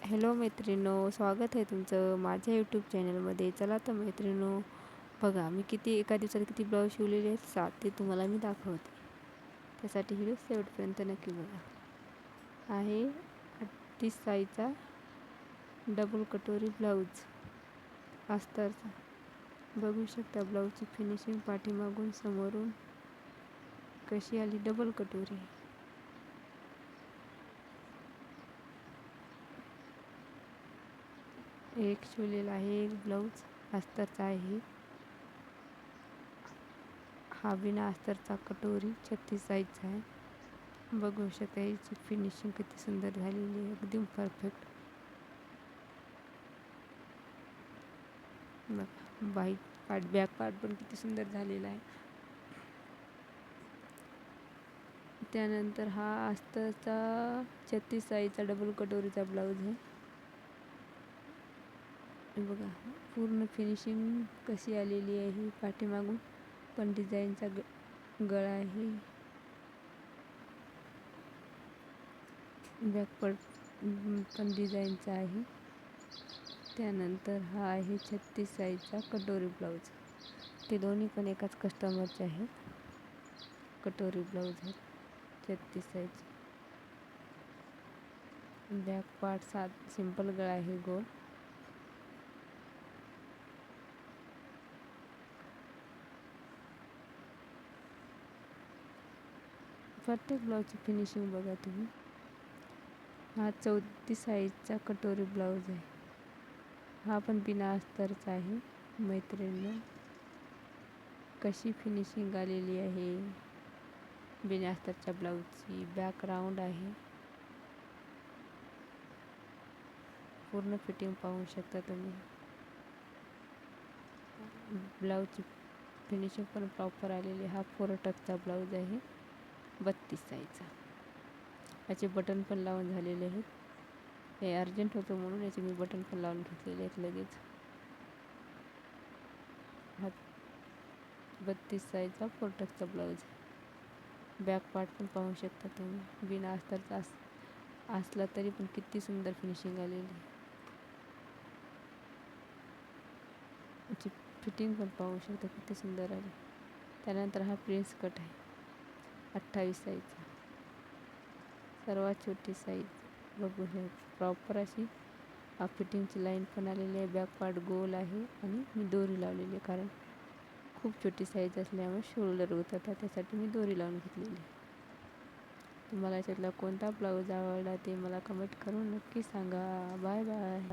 Hello मैत्रिणींनो, स्वागत आहे तुमचं माझ्या यूट्यूब चॅनलमध्ये. चला तर मैत्रिणींनो, बघा मी एका दिवसात किती ब्लाऊज शिवलेले आहेत, 7 ते तुम्हाला मी दाखवते. त्यासाठी व्हिडिओ शेवटपर्यंत नक्की बघा. आहे 38 साईजचा डबल कटोरी ब्लाऊज अस्तरचा. बघू शकता ब्लाऊजची फिनिशिंग पाठीमागून समोरून कशी आली. डबल कटोरी एक शिवलेला आहे. एक ब्लाऊज अस्तरचा आहे. हा बिना अस्तरचा कटोरी 36 साईजचा आहे. बघू शकता याची फिनिशिंग किती सुंदर झालेली आहे, एकदम परफेक्ट. बघा बॅक पार्ट पण किती सुंदर झालेला आहे. त्यानंतर हा अस्तरचा 36 साईजचा डबल कटोरीचा ब्लाऊज आहे. बघा पूर्ण फिनिशिंग कशी आलेली आहे. पाठीमागून पण डिझाईनचा गळा आहे. बॅक पार्ट पण डिझाईनचा आहे. त्यानंतर हा आहे 36 साईजचा कटोरी ब्लाऊज. ते दोन्ही पण एकाच कस्टमरचे आहेत. कटोरी ब्लाऊज आहेत 36 साईज. बॅक पार्ट सिंपल गळा आहे, गोल. प्रत्येक ब्लाऊजची फिनिशिंग बघा तुम्ही. हा 34 साईजचा कटोरी ब्लाऊज आहे. हा पण बिना अस्तरचा आहे. मैत्रिणींनो, कशी फिनिशिंग आलेली आहे बिना अस्तरच्या ब्लाऊजची. बॅक राऊंड आहे. पूर्ण फिटिंग पाहू शकता तुम्ही. ब्लाऊजची फिनिशिंग पण प्रॉपर आलेली. हा 4 टक्सचा ब्लाऊज आहे 32 साईजचा. याचे बटन पण लावून झालेले आहेत. हे अर्जंट होतं म्हणून याचे मी बटन पण लावून घेतलेले आहेत लगेच. हा 32 साईजचा 4 टक्सचा ब्लाऊज आहे. बॅक पार्ट पण पाहू शकता तुम्ही. बिना अस्तरचा असला तरी पण किती सुंदर फिनिशिंग आलेली. याची फिटिंग पण पाहू शकता किती सुंदर आली. त्यानंतर हा प्रिन्स कट आहे 28 साईजचा, सर्वात छोटी साईज. बघू प्रॉपर अशी फिटिंगची लाईन पण आलेली आहे. बॅक पार्ट गोल आहे आणि मी दोरी लावलेली आहे, कारण खूप छोटी साईज असल्यामुळे शोल्डर उतरतात, त्यासाठी मी दोरी लावून घेतलेली. तुम्हाला याच्यातला कोणता ब्लाऊज आवडला ते मला कमेंट करून नक्की सांगा. Bye bye.